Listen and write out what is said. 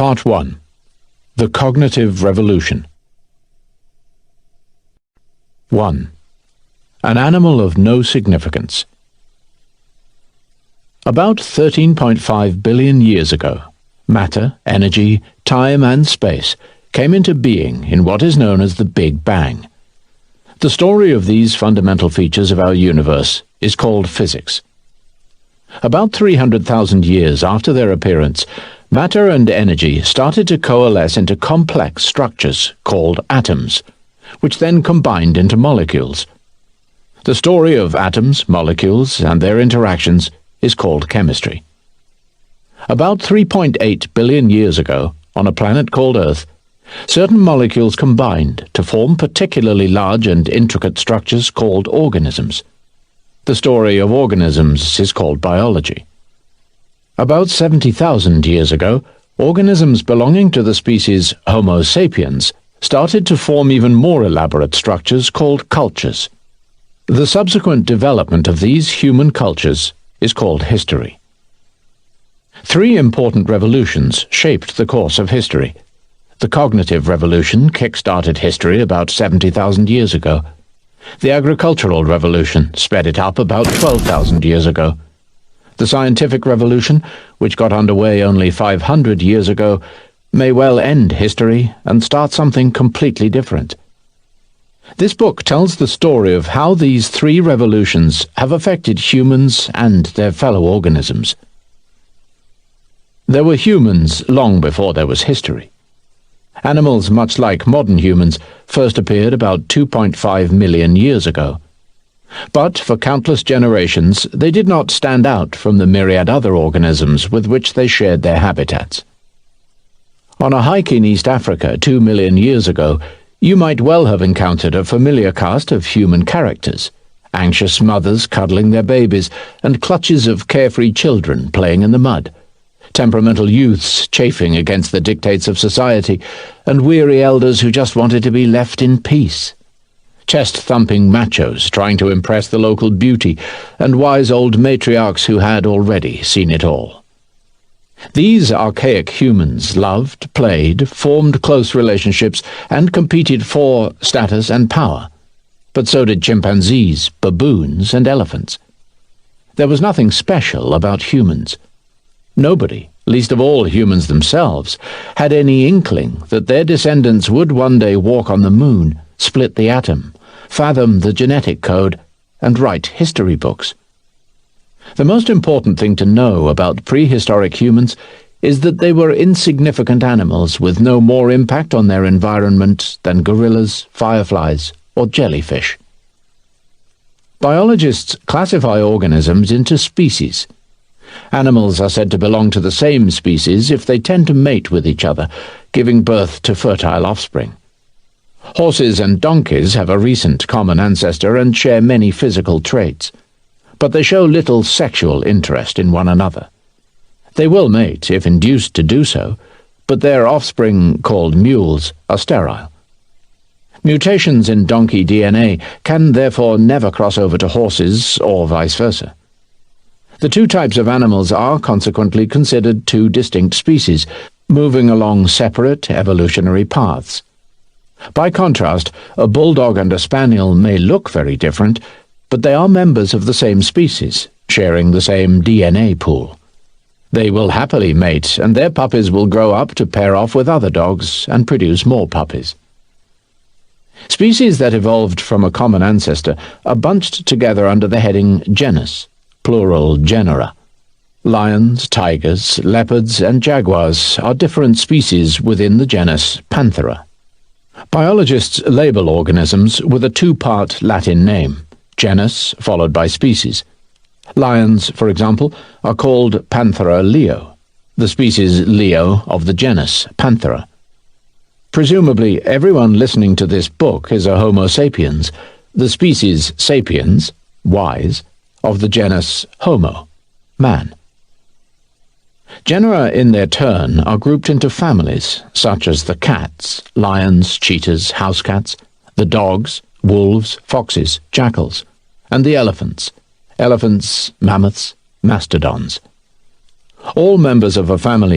Part 1. The Cognitive Revolution. 1. An animal of no significance. About 13.5 billion years ago, matter, energy, time and space came into being in what is known as the Big Bang. The story of these fundamental features of our universe is called physics. About 300,000 years after their appearance, matter and energy started to coalesce into complex structures called atoms, which then combined into molecules. The story of atoms, molecules, and their interactions is called chemistry. About 3.8 billion years ago, on a planet called Earth, certain molecules combined to form particularly large and intricate structures called organisms. The story of organisms is called biology. About 70,000 years ago, organisms belonging to the species Homo Sapiens started to form even more elaborate structures called cultures. The subsequent development of these human cultures is called history. Three important revolutions shaped the course of history. The cognitive revolution kick-started history about 70,000 years ago. The agricultural revolution sped it up about 12,000 years ago. The scientific revolution, which got underway only 500 years ago, may well end history and start something completely different. This book tells the story of how these three revolutions have affected humans and their fellow organisms. There were humans long before there was history. Animals, much like modern humans, first appeared about 2.5 million years ago. But for countless generations, they did not stand out from the myriad other organisms with which they shared their habitats. On a hike in East Africa 2 million years ago, you might well have encountered a familiar cast of human characters, anxious mothers cuddling their babies and clutches of carefree children playing in the mud, temperamental youths chafing against the dictates of society, and weary elders who just wanted to be left in peace. Chest-thumping machos trying to impress the local beauty, and wise old matriarchs who had already seen it all. These archaic humans loved, played, formed close relationships, and competed for status and power. But so did chimpanzees, baboons, and elephants. There was nothing special about humans. Nobody, least of all humans themselves, had any inkling that their descendants would one day walk on the moon, split the atom, fathom the genetic code, and write history books. The most important thing to know about prehistoric humans is that they were insignificant animals with no more impact on their environment than gorillas, fireflies, or jellyfish. Biologists classify organisms into species. Animals are said to belong to the same species if they tend to mate with each other, giving birth to fertile offspring. Horses and donkeys have a recent common ancestor and share many physical traits, but they show little sexual interest in one another. They will mate if induced to do so, but their offspring, called mules, are sterile. Mutations in donkey DNA can therefore never cross over to horses or vice versa. The two types of animals are consequently considered two distinct species, moving along separate evolutionary paths. By contrast, a bulldog and a spaniel may look very different, but they are members of the same species, sharing the same DNA pool. They will happily mate, and their puppies will grow up to pair off with other dogs and produce more puppies. Species that evolved from a common ancestor are bunched together under the heading genus, plural genera. Lions, tigers, leopards, and jaguars are different species within the genus Panthera. Biologists label organisms with a two-part Latin name, genus followed by species. Lions, for example, are called Panthera leo, the species Leo of the genus Panthera. Presumably, everyone listening to this book is a Homo sapiens, the species sapiens, wise, of the genus Homo, man. Genera in their turn are grouped into families, such as the cats, lions, cheetahs, house cats, the dogs, wolves, foxes, jackals, and the elephants, mammoths, mastodons. All members of a family